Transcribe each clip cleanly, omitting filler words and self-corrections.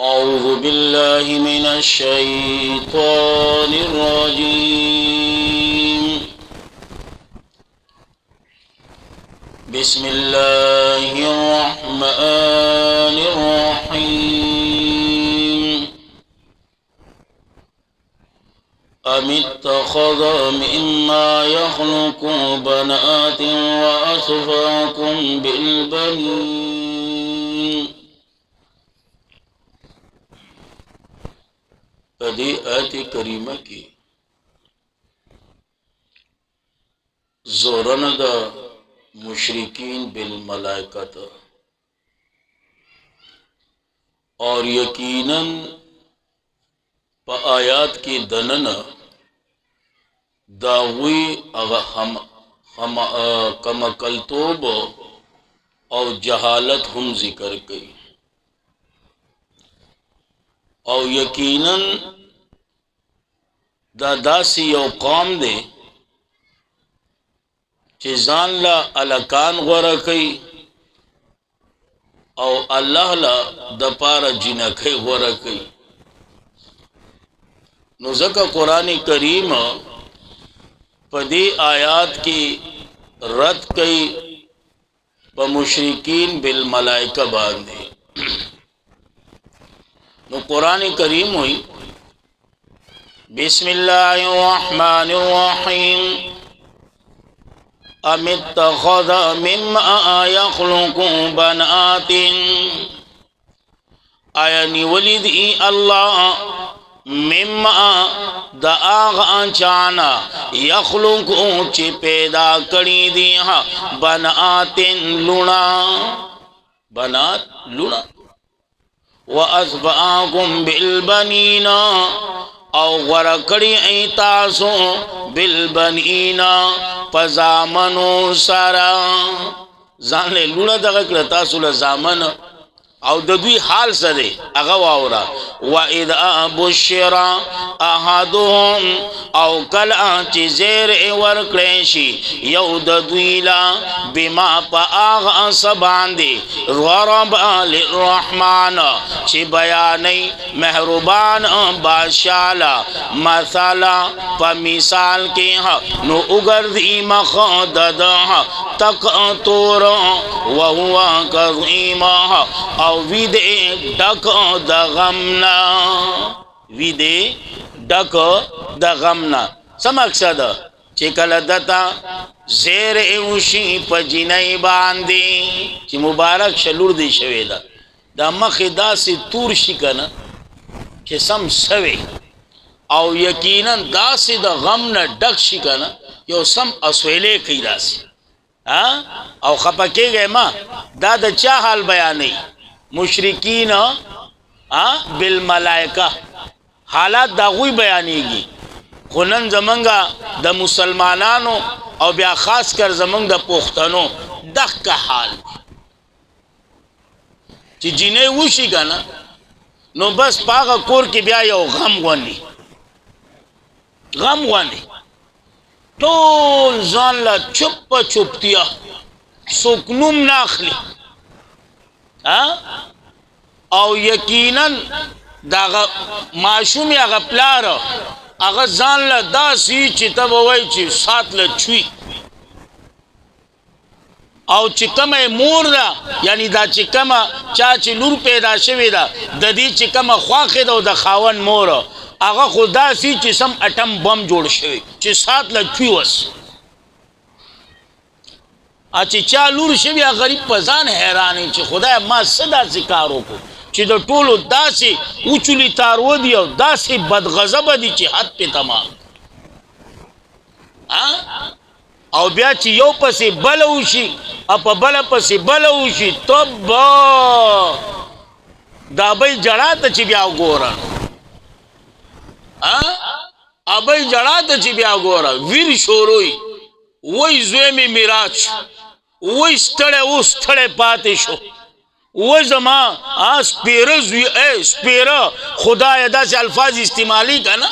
औज़ु बिल्लाहि मिनश शैतानिर रजीम। बिस्मिल्लाहिर रहमानिर रहीम। अमित्तख़ज़ मिम्मा यख़्लुक़ु बनातिन व अस्फ़ाकुम बिल बनीन। पदी आयत करीमा की ज़ोरन द मुशरिकीन बिल मलाइकत और यकीनन प आयात की दनन दावी हम कमकलतोब और जहालत हम जिक्र कई और यकीनन दासी और कौम दे चिजान ला अलकान गौरा कई और अल्लाह ला दपारा जिनखे गौरा कई। नुज़का कुरान करीम पदी आयात की रद कई व मुशरिकीन बिल मलाइका बांधे। नु कुरान करीम हुई बिस्मिल्लाहिर्रहमानिर्रहीम। अमित्तख़ज़ मिम्मा यख़्लुक़ु बनातिन। आया निवलिदी अल्लाह मिम्मा दाग चाना यख़्लुक़ु ची पैदा करी दी बनातिन लुणा बनात लुणा व अस्फ़ाकुम बिल बनीना और वरकड़ी तासो बिल बनीना पजामनो सारा जाने लुणा दगा करता सुला जामन और ददुई हाल सदे अगवावरा व इदा बुशिरा अहादुहुम औ कल चिजेर वरक्रेशी यौ ददुईला बिमा पाग सबांदे गरब लिर्रहमान ची बयानी मेहरबान बादशाला मसाला प मिसाल के नु उगर्दी मखदद तक तोर वहुआ कज़ीमा और विदे डक दगमना विदे डक दगमना समक्सद चिकल दता जेर उशी पजिनई बांधी ची मुबारक शलुर दी शवेदा दा मखदा से तूर शिकन के सम सवे और यकीनन दासी द गम न डक शिकन यो सम असवेले की दासी और खपके गए माँ दाद चा हाल बयान नहीं मुशरिकीन बिल मलाइका हालात दागुई बयानेगी खुनन जमंगा द मुसलमानानो और ब्या खास कर जमंग द पुख्तनो दख का हाल ची जिने उशी का ना नो बस पागा कोर की ब्या यो गम वानी तो जान ला चुप चुपतिया सुकनुम नाखली और यकीनन दागा माशूम या गप्लार अगर जान ला दासी चितब वही ची साथ ल छुई और चिकम मोर दा यानी दा चिकम चाची लूर पैदा शवेदा ददी चिकम ख्वाखे दो द खावन मोर आगा खुदा सी चिसम अटम बम जोड़ शवे ची साथ ल छुई वस अच्छी चालूर शवी गरीब पजान हैरानी ची खुदा माँ सदा सिकारों को ची दो टोलो दासी उचुली तारो दिया दासी बदगज़ब दी ची हद पे तमाम और ब्या ची यो पसी बलऊशी अप बल पसी बलऊशी तब दाबई जड़ा तची ब्या गोरा अबई जड़ा तची ब्या गोरा वीर शोरोई वही जुए में मिराज वही स्थड़े वो स्थड़े पाते शो वो जमा स्पेरा खुदा अदा से अल्फाज इस्तेमाली का ना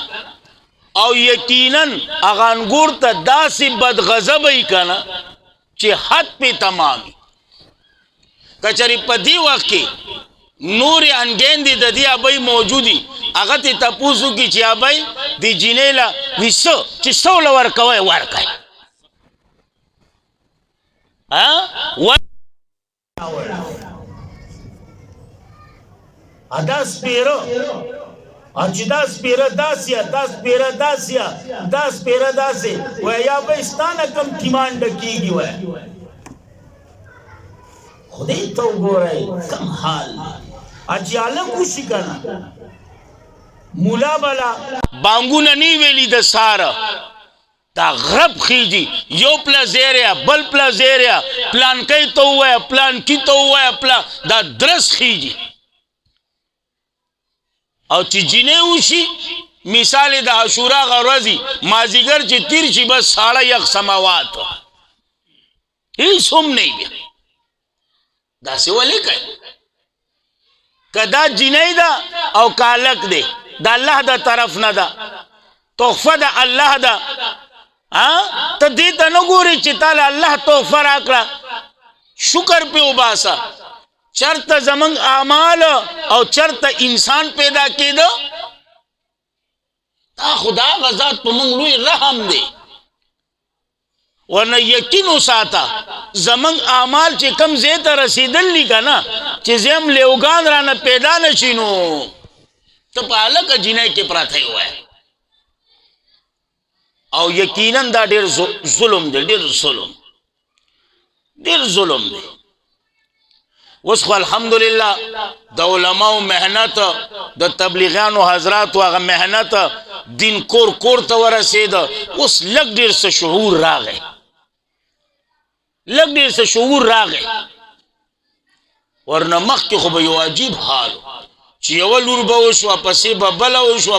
और यकीनन अगानगुर दासी बदगज़ब ही का ना चे हद पे तमामी कचरी पदी वक्त نور انګین دي د دې ابي موجودي هغه ته تاسو کی چې ابي د جنیلا وسو چې سول ورکوي ورکای ادا سپیرو چې دا سپیره داسیا دا سپیره داسیا دا سپیره داسې وای یا به ستانه کم کیمان ډکیږي وای خدای ته وګورئ کم حال اجاله کوشي کنه مولا بلا بانګونه نی ویلی د ساره دا غرب خیجی یو پلازیریا بل پلازیریا پلان کئی تو ہوا ہے پلان کی تو ہوا ہے پلان دا درس خیجی او چی جنے اوشی مثال دا عشورا غروزی مازیگر چی تیر چی بس ساڑا یک سماوات ہی سم نہیں بیا دا سوالے کئی کدا جنے دا او کالک دے دا اللہ دا طرف نہ دا تحفہ دا اللہ دا تا دیتا نگوری چی تالا اللہ تحفہ راکلا شکر پہ اباسا چرت زمنگ اعمال او چرت انسان پیدا کی دو تا خدا غزات پا منگ لوی رحم دے ورنہ یقینو ساتا زمنگ اعمال چی کم زیتا رسیدل لی کا نا چی زیم لیوگان رانا پیدا نشینو تو پا علق جنائی کے پراتے ہوا ہے او یقیناً دا دیر ظلم دے دیر ظلم دے وسخو الحمدللہ دا علماء محنت دا تبلیغان و حضرات و اغا محنت دین کور کور تا ورسید اس لگ دیر سے شعور راغے ورنہ مخ کی خوب یو عجیب حال چی اول لور با وشوا پسی با بلا وشوا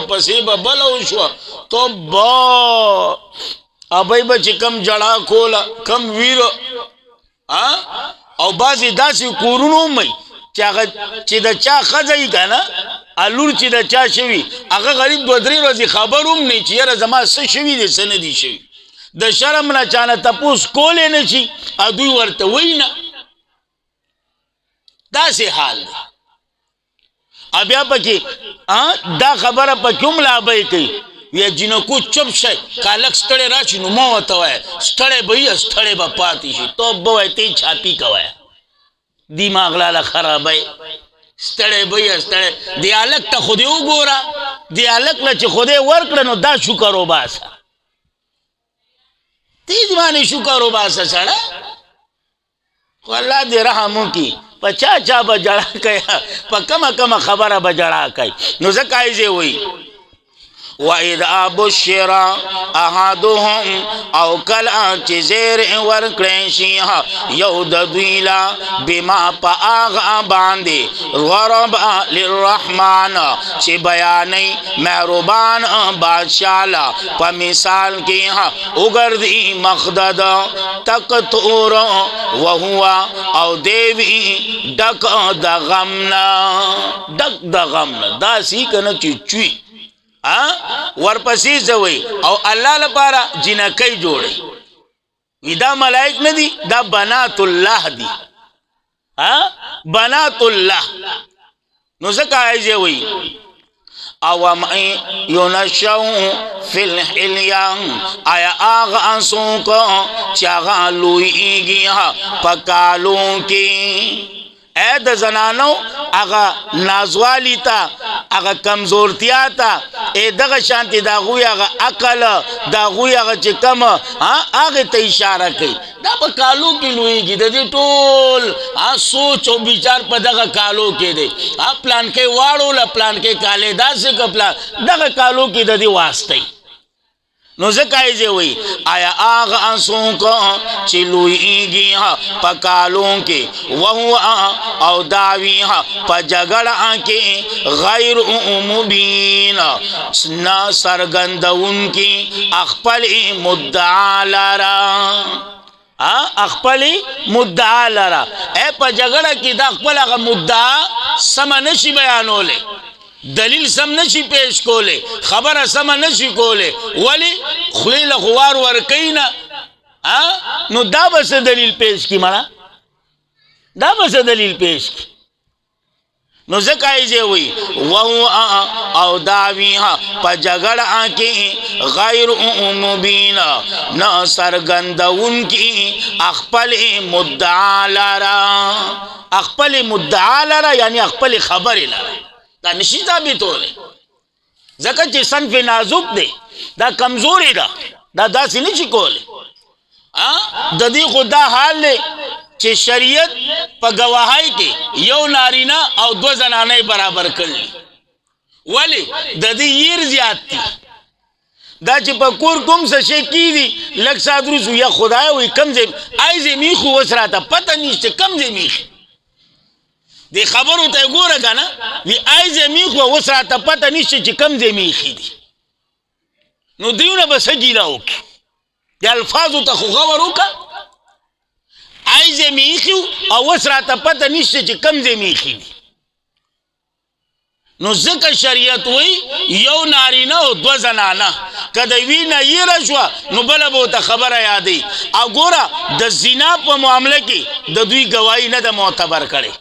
تو با ابای با چی کم جڑا کولا کم ویر او بازی داسی کورونو می چی دا چا خزایی کنا الور چی دا چا شوی اگه غریب دو دری روزی خبروم نی چی یار زمان سه شوی دی سه ندی شوی دا شرم نا چانا تپوس کولی نشی ادوی ورطوی نا دا سی حال دی ابیا پکی دا خبر پا کم لابای کئی ویا جنکو چپ شای کالک ستڑے راشی نو موتا وای ستڑے بھئی ستڑے با پاتی شی تو بوای تی چھاپی کوای دیماغ لالا خرابای ستڑے بھئی ستڑے دیالک تا خودیو گورا دیالک لچ خودی ورکڑنو دا شکرو باسا تیز مانی شکرو باسا سڑا خو اللہ دی رحمو کی پا چا با جڑا کیا پا کم خبر با جڑا کیا نو زکایزے ہوئی وَإِذَا بُشِّرَ أَحَدُهُمْ أَوْ كَلَا چِزِرِ وَرْكْرِنشِيهَا يَوْدَ دُوِيلَا بِمَا پَآغَ بَاندِ غَرَبَ لِلرَّحْمَانَ چِ بیانی محربان بادشالا پا مثال کی اگردی مخدد تقتور وہوا او دیوی ڈک دغمنا دا سیکن چوی ورپسی زوی او اللہ لپارا جنکی جوڑی دا ملائک ندی دا بنات اللہ دی بنات اللہ نو زکا ایزے ہوئی او مئی یونشو فی الحلیان آیا آغا انسوں کو چاگا لوئی گیا پکالوں کی اے دا زنانو اگا نازوالی تا اگا کمزورتیا تا اے دغا شانتی دا غوی اگا اقل دا غوی اگا چکم آگے تا اشارہ کئی دا پا کالو کی لوئی گی دا دی ٹول سوچ و بیچار پا دغا کالو کی دے پلان کے وارو لا پلان کے کالے دا سکا پلان دغا کالو کی دا دی واسطی نو زکایزے ہوئی آیا آغا انسوں کو چلوئی گیا پکالوں کے وہو او داوی پا جگڑ کے غیر مبین نا سرگندون کی اخپل مدعا لارا اخپل مدعا لارا اے پا جگڑ کی دا اخپل اگا مدعا سمنشی بیانو لے دلیل سم نشی پیش کولے خبر سم نشی کولے ولی خلیل خوار ورکینا نو دا بس دلیل پیش کی مانا دا بس دلیل پیش کی نو زکای جے وی وہو او داویہا پا جگڑ کی غیر مبین نا سرگندون کی اخپل مدعا لارا اخپل مدعا لارا یعنی اخپل خبر لارا دا نشی ثابت ہو لے زکا چی صنف نازک دے دا کمزوری دا سی نشی کولے دا دی خدا حال لے چې شریعت په گواهی کې یو نارینا او دو زنانه برابر کړل ولی د دې ير زیات دي دا چې په کور کوم څه شي کی دي لک صادروس یا خدای وي کم زم ایزه میخو وسراته پته نشته کم زم میخ دې خبرو ته ګوره کنه وی ایزه میخو وسراته پته نشته چې کم زم میخ دي نو دیونه بس جیلاو د الفاظو ته خو خبر وکړه ایزه میخیو او وسراته پته نشته چې کم زه میخی دي نو ځکه شریعت وی یو نارینه او دو زنانه که د وینه یره شوه نو بله به ورته خبره یادوي او ګوره د زنا په معامله کې د دوی ګواهي نه ده معتبر کړې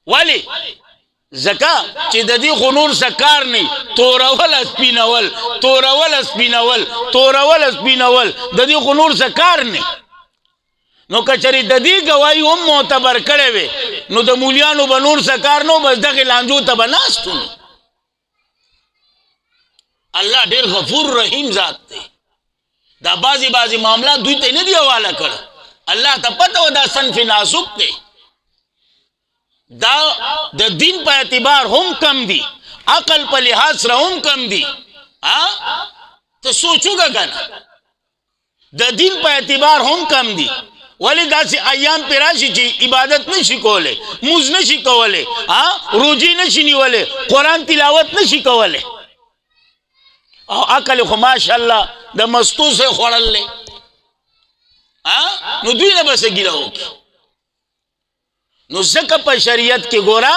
ولې ځکه چې د دې خو نور څه کار نه تورول سپینول تورول سپینول تورول سپینول د دې خو نور څه کار نه نو کچری د دې گواہی هم معتبر کړي وي نو د مولیانو به نور سکار نو بس دغه لانجو ته بناستو الله ډیر غفور رحیم ذات دی دا بازی معاملات دوی ته نه دی حواله کړ الله ته پته و دا صنف نازک دی دا د دین په اعتبار هم کم دی عقل په لحاظ سره هم کم دی ته سوچوګه کنه د دین په اعتبار هم کم دی ولی دا سی ایام پی راشی چی عبادت نشی کولے موز نشی کولے روجی نشی نیولے قرآن تلاوت نشی کولے او عقل خو ماشاءاللہ دا مستو سے خوڑل لے نو دوی نے بس گیلا ہوکی نو زکا پا شریعت کی گورا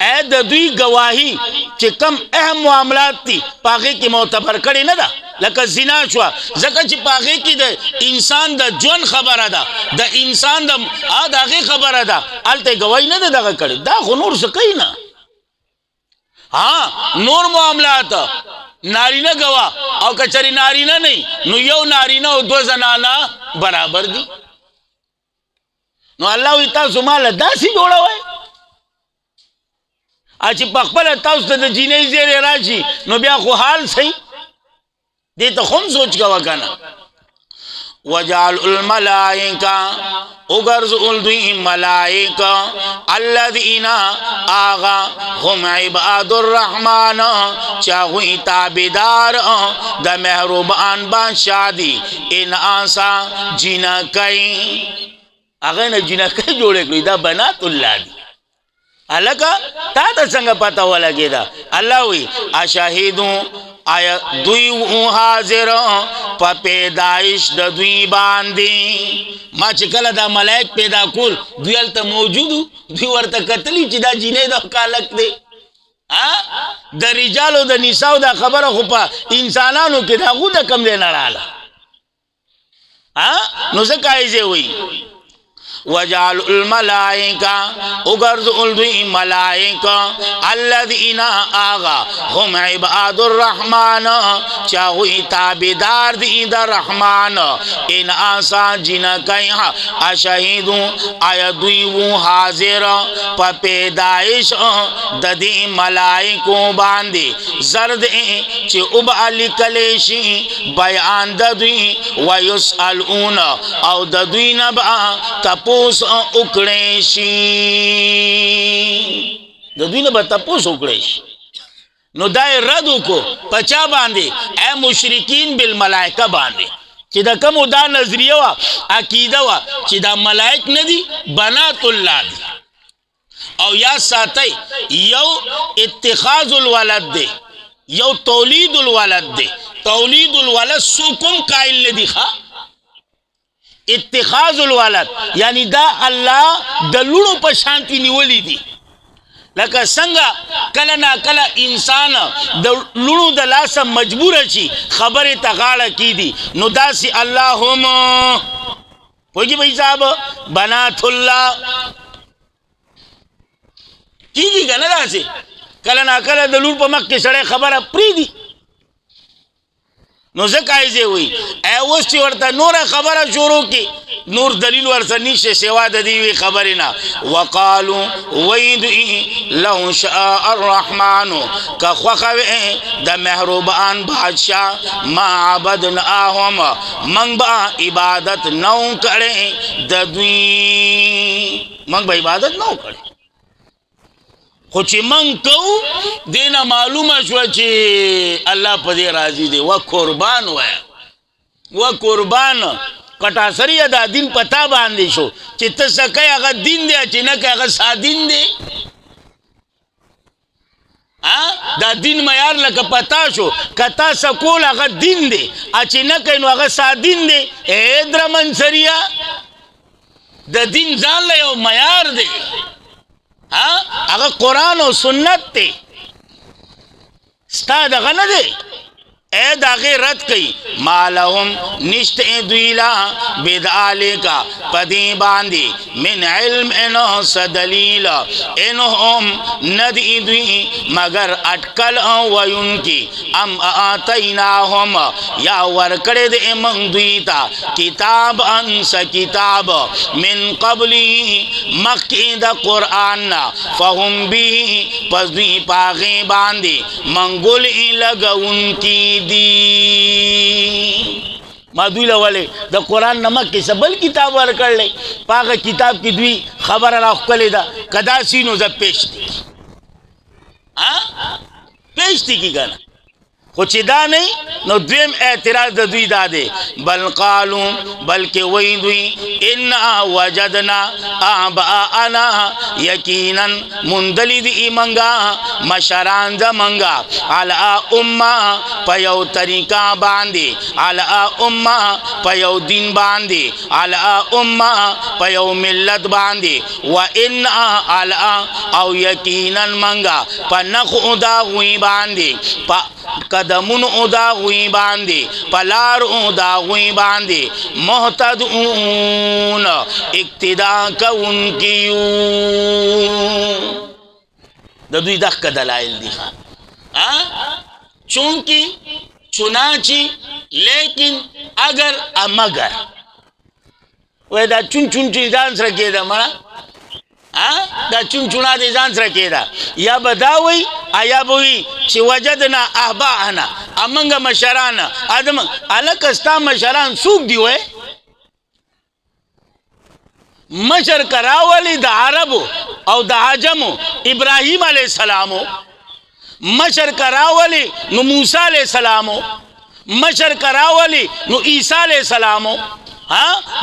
اے دا دوی گواہی چی کم اہم معاملات تی پاگے کی معتبر کری ندا لکه زنا شوا زکه چې پاغه کې د انسان د جون خبره ده د انسان د دغه خبره ده الته گواہی نه دغه کړي دا خو نور څه کوي نه نور معاملات نارینه گواه او کچری نارینه نه نو یو نارینه او دو زنانه برابر دي نو الله وی تاسو مال داسي جوړوي چې په خپل تاسو ته د جینې زیره راشي نو بیا خو حال صحیح دیتا خون سوچ کا وکانا وجعل الملائکہ اگرز الدوی ملائکہ الذین آغا هم عباد الرحمن چاہوئی تابدار دا محروبان بادشاہ دی ان آسا جنکی آغا نا جنکی جوڑے کلی دا بنات اللہ دی الکا تا تا سنگا پتا ہوا لگے دا اللہ وی اشاہدوں آیا دوی حاضر پا پیدائش دا دوی باندی ما چکل دا ملائک پیدا کول دوی علتا موجودو دوی ورطا قتلی چی دا جینے دا کالک دے دا رجالو دا نساو دا خبر خوپا انسانانو کی دا خود کم دے نرالا نو سکایزے ہوئی وجعل الملائکہ اگرز الدوی ملائکہ الذین آغا هم عباد الرحمن چاہوئی تابدار دی دا رحمان ان آسا جنکیہا اشہیدوں آیا دوی وہ حاضر پا پیدائش دا دی ملائکوں باندے زرد چی اب علی کلیشی بیان دا دوی ویسألون او دا دوی نبا تپوس اکڑیشی دا دوی نبا تپوس اکڑیشی نو دای ردو کو پچا باندے اے مشرکین بالملائکہ باندے چی دا کمو دا نظریہ وا عقیدہ وا چی دا ملائک ندی بنات اللہ دی او یا ساتی یو اتخاذ الولد دے یو تولید الولد دے تولید الولد سکم قائل ندی خواہ اتخاذ الولد یعنی دا اللہ دلونو پا شانتی نیولی دی لکه څنګه کله نا کله انسان د لونو د لاسه مجبور شي خبره ته غاړه کیدی نو داسي اللهم پوجي بھائی صاحب بنات الله کیږي کنه داسې کله نا کله د لور په مخ کې سړی خبره پریدي نو ځکه یې وي اوس چې ورته نوره خبره شروع کی نور دلیل ورته نشته سوا د دې خبرې نه وقالو وید لو شاء الرحمن که خوخه د مهربان بادشاہ ما عبدناهم من با عبادت نو کړي د دوی من با عبادت نو کړي خو چې من کو دینه معلومه شو چې الله په دې راضي دی و قربان و قربان کټا سری دا دین پتا باندې شو چې ته سکه هغه دین دی چې نه هغه سادین دی دا دین معیار لکه پتا شو کتا سکول هغه دین دی چې نه کینو هغه سادین دی اے درمن سریا د دین ځان له یو معیار دی هغه قرآن او سنت ته ستا دغه نه دی اے داغه رد کئی مالهم نشت دویلا بدعالکا پدی باندی من علم انو سدلیل انہم ندی دوی مگر اٹکل وین کی ام آتیناهم یا ورکڑ دے من دویتا کتاب انس کتاب من قبلی مکی دا قرآن فهم بی پس دوی پاغی باندی منگل لگون کی دی ما دوی لولے دا قرآن نمک کی سبل کتاب ورکر لے پاگا کتاب کی دوی خبر راخ کلی دا کدا سینو زب پیش دی پیش دی کی گانا خوچی دا نہیں نو دویم اعتراض دا دوی دا دے بل قالو بلکہ وی دوی انا وجدنا آباءنا یقینا مندلی دی منگا مشران دا منگا علا امہ پیو طریقہ باندے علا امہ پیو دین باندے علا امہ پیو ملت باندے و انا علا او یقینا منگا پا نخودا ہوئی باندے پا قدمون ادا غوی باندے پلار ادا غوی باندے محتدون اقتدا کون کیو دوی دخ دلائل دی چونکہ چنانچہ لیکن اگر امگر وی دا چون چون چیزان سرکے دا مرا دا چون چونا دی ځان سره کېده یا به دا وی یا به وي چې وجدنا احباءنا امنګه مشران ادم هلکه ستا مشران څوک دي وی مشر که راولي د عربو او د عجمو ابراهیم علیه السلامو مشر که راولي نو موسی علیه السلامو مشر که راولي نو عیسی علیه السلامو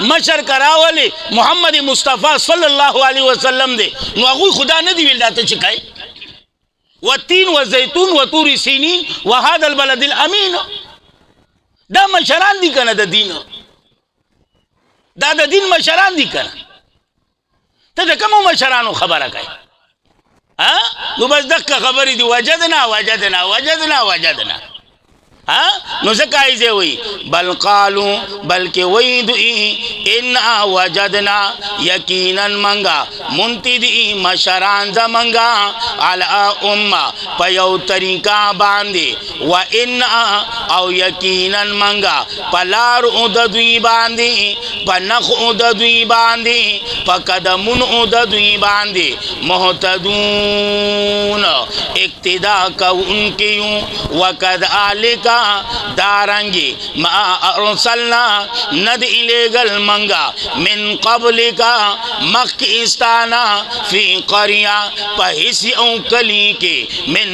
مشر کراولی محمد مصطفی صلی اللہ علیہ وسلم دے نو اگوی خدا ندی ویل داتا چکای والتین والزیتون وطور سینین وهذا البلد الامین دا مشران دی کنا دا دین دا دین مشران دی کنا تا دا کمو مشرانو خبر کئی نو بس دقا خبری دی وجدنا وجدنا وجدنا وجدنا نو زکایزے ہوئی بل قالو بلکہ وی دوئی انا وجدنا یقینا منگا منتدی مشران زمنگا علا امہ پیو طریقہ باندے و انا او یقینا منگا پلار اددوی باندے پنخ اددوی باندے پقدمون اددوی باندے محتدون اقتدا کون کیوں وقد آلکا دارنگی ما ارسلنا ند الیگل منگا من قبل کا مخیستانا فی قریہ پہسی او کلی کے من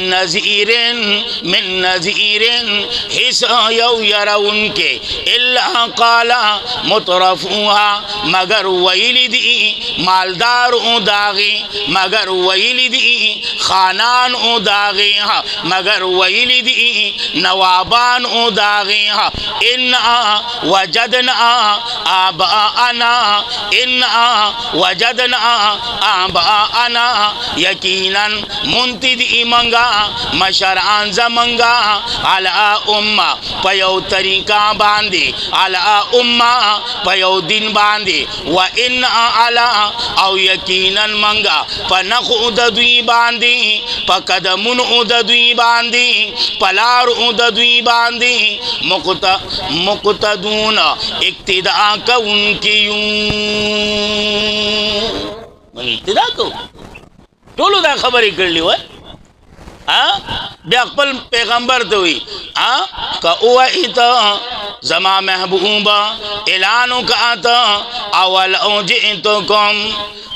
نظیرن حس یو یرون کے اللہ قالا مترفوها مگر ویل دی مالدار او داغی مگر ویل دی خانان او او داغی مگر ویلی دی نوابان او داغی انا وجدنا آباءنا انا وجدنا آباءنا یقینا منتی دی منگا مشران زمنگا علا امہ پیو طریقہ باندی علا امہ پیو دین باندی و انا علا او یقینا منگا پنخ اددوی باندی پا قدمون اددوی باندی پلار اددوی باندی مقتدون اقتداء کا ان کیوں من اقتداء کو ټولو دا خبرې کړلې وای بیا خپل پیغمبر ته وی که اوایت زما محبوبا اعلانو کاتا اول او جئتکم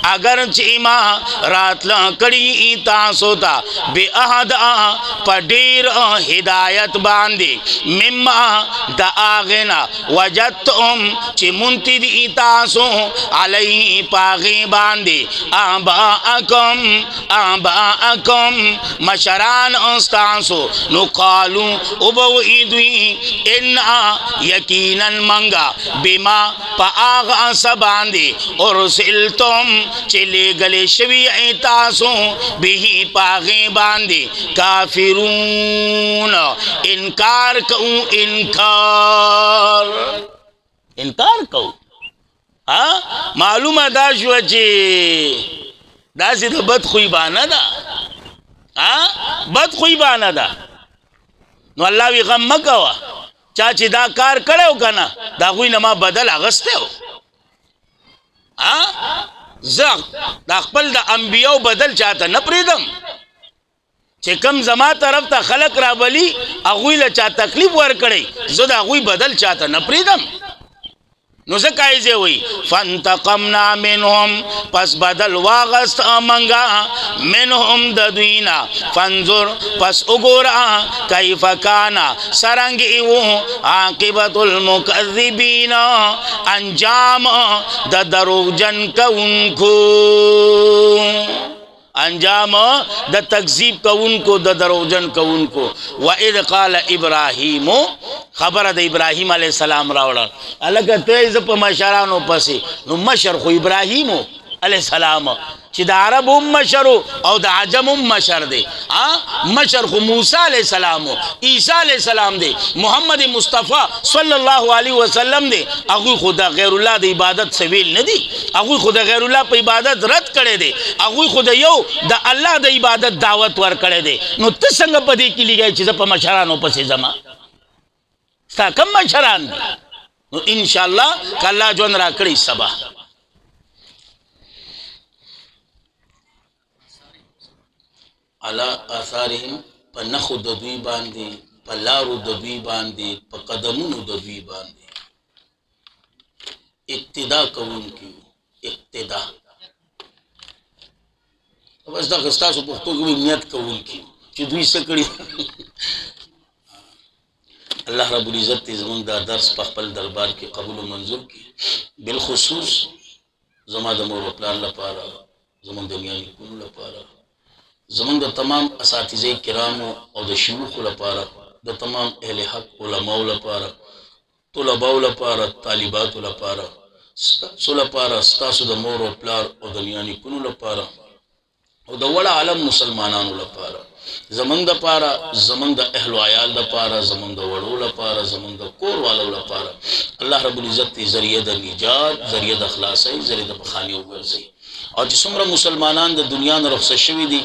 اگر چیما راتلا کڑی تاسو تا بے احد پدیر ہدایت باندی مما دا آغنا وجدتم چی منتی دی تاسو علیہ پاغی باندی آباءکم مشران استاسو نقالو ابوئیدوی انا یقینا منگا بما پا آغا سباندی ارسلتم چلے گلے شوی تاسو بھی پاغی باندی کافرون انکار کو معلوم دا شو چی دا سی دا بد خوی بانا دا بد خوی بانا دا نو اللہ وی غم مکوا چاچی دا کار کڑے ہو کنا دا خوی نما بدل اغستے ہو زغ دا خپل دا انبیاء بدل چاہتا نپریدم چه کم زما طرف تا خلق را بلی اغوی لچا تکلیف ور کڑی زد اغوی بدل چاہتا نپریدم نو زکایزے ہوئی فانتقمنا منہم پس بدل واغست منگا منہم ددوینا فانظر پس اگورا کیف کانا سرنگی وہ عاقبت المکذبین انجام دا دروغ جن کا ان کو انجام دا تکذیب کا ان کو دا دروجن کا ان کو وَإِذْ قَالَ إِبْرَاهِيمُ خبر دا ابراہیم علیہ السلام راوڑا اللہ تیز پا مشرانو پسی نو مشر خو ابراہیمو علیہ السلام چی دا عرب مشرو او دا عجم مشر دے مشر خو موسیٰ علیہ السلام عیسیٰ علیہ السلام دے محمد مصطفیٰ صلی اللہ علیہ وسلم دے اگوی خدا غیر اللہ دا عبادت سویل ندی اگوی خدا غیر اللہ پا عبادت رد کرے دے اگوی خدا یو دا اللہ دا عبادت دعوت ور کرے دے نو تسنگ پا دے کی لی گئے چیزا پا مشرانو پسی زمان ستا کم مشران دے نو انشاءاللہ کہ اللہ جون را کری سبا علا آثارهم پا نخو ددوی باندی پا لارو ددوی باندی پا قدمونو ددوی باندی اقتدا کون کیو اقتدا بس دا خستاسو پختو کی نیت کون کیو چی دوی سکڑی اللہ رب العزت تیزمون دا درس پا خپل دربار کی قبول و منظور کی بالخصوص زمان دا مور و پلار لپارا زمان دنیانی کنو لپارا زمان دا تمام اساتذہ کرام او دا شیوخ لپارا دا تمام اہل حق علماء لپارا طلباء لپارا طالبات لپارا سو لپارا ستاسو دا مور و پلار او دنیانی کنو لپارا او دا وڑا عالم مسلمانانو لپارا زمان دا پارا زمان دا اہل و عیال دا پارا زمان دا وڑو لپارا زمان دا کور والو لپارا اللہ رب العزت ذریعہ دا نجات ذریعہ دا خلاصی ذریعہ دا بخانی ورزی اور جسمرا مسلمانان دا دنیا نا رخصت شوی دی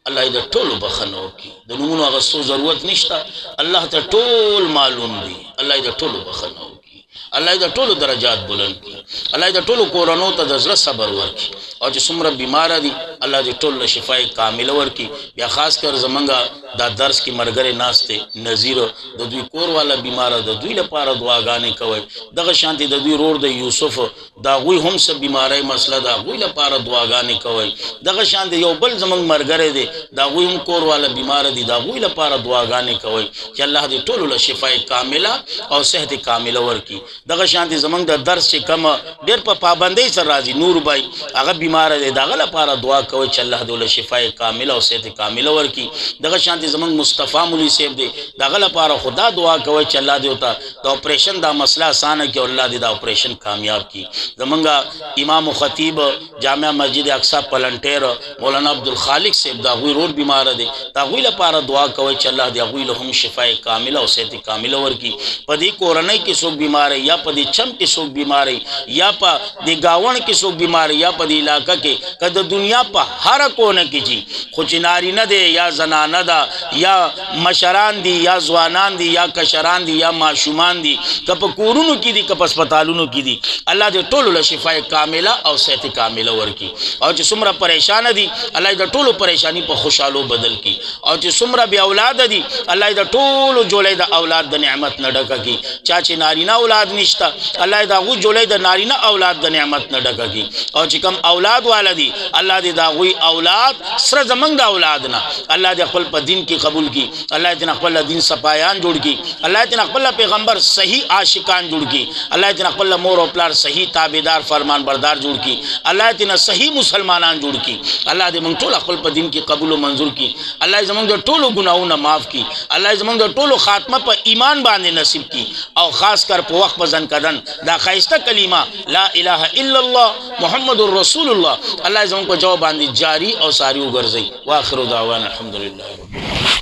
اللہ دا ٹولو بخنو کی دا نمونو اغسطو ضرورت نشتا اللہ تا ٹول معلوم دی اللہ دا ٹولو بخنو کی اللہ دا ٹولو درجات بلند کی اللہ دا ٹولو کورانو تا دزر صبر ورکی اور جسمرا بیمارا دی اللہ دا ٹول شفائی کامل ورکی یا خاص کر زمانگا دا درس کی مرگر ناستے نظیر دا دوی کور والا بیمارا دا دوی لپارا دعا گانے کوئی دا شانتی دا دوی رور دا یوسف دا غوی ہم سب بیمارائی مسئلہ دا غوی لپارا دعا گانے کوئی دا شانتی یو بل زمان مرگر دے دا غوی ہم کور والا بیمار دی دا غوی لپارا دعا گانے کوئی کہ اللہ دی ٹولو لشفائی کاملہ اور صحت کاملہ ورکی دغه شانتي زمنګ د درس چې کم ډېر په پابندۍ سره راځي نور بای هغه بیمار دی دغه لپاره دعا کوي چې الله دې له شفای کامله او صحت کامله ورکي دغه شانتي زمنګ مصطفی مولوی صاحب دی دغه لپاره خدا دعا کوي چې الله دې وتا د اپریشن دا مسله اسانه کړي او الله دې دا اپریشن کامیاب کړي زمنګ امام خطیب جامع مسجد اقصی پلنټیر مولانا عبدالخالق صاحب دا غوی روډ بیمار دی دا غوی لپاره دعا کوي چې الله دې غوی له هم شفای کامله او صحت کامله ورکي په دې کورنۍ کې څوک بیمار یا په دې چم کې څوک بیمار یا په دې گاون کې څوک بیمار یا په دې علاقې کې کله دنیا په هر کونه کې جی خو چې نارینه دی یا زنانه ده یا مشران دي یا ځوانان دي یا کشران دي یا ماشومان دي که په کورونو کې دي که په هسپتالونو کې دي الله دې ټولو له شفای کامله او صحت کامله ورکي او چې څومره پریشان دي الله دې ټولو پریشانی په خوشحالو بدل کی او چې څومره بیا اولاد دي الله دې ټولو جوړې د اولاد د نعمت نه ډکه کی چا چې نارینه اولاد نشته الله دې هغه جوړې د نارینه اولاد د نعمت نه ډکه کی او چې کم اولاد والدي الله دې دا غوي اولاد سره زمنګ د اولاد نه الله دې خپل په دین کې قبول کی الله دې خپل دین صفایان جوړ کی الله دې خپل پیغمبر صحیح عاشقان جوړ کی الله دې خپل مور او پلار صحیح تابعدار فرمان بردار جوړ کی الله دې صحیح مسلمانان جوړ کی الله دې موږ ټول خپل په دین کې قبول او منظور کی الله زموږ د ټولو ګناہوں معاف کی الله زموږ د ټولو خاتمه په ایمان باندې نصیب کی او خاص کر په وخت بزن کدن دا خیسته کلمه لا اله الا الله محمد رسول الله الله زموږ په جواب باندې جاری او ساری وګرځي واخر دعوانا الحمدلله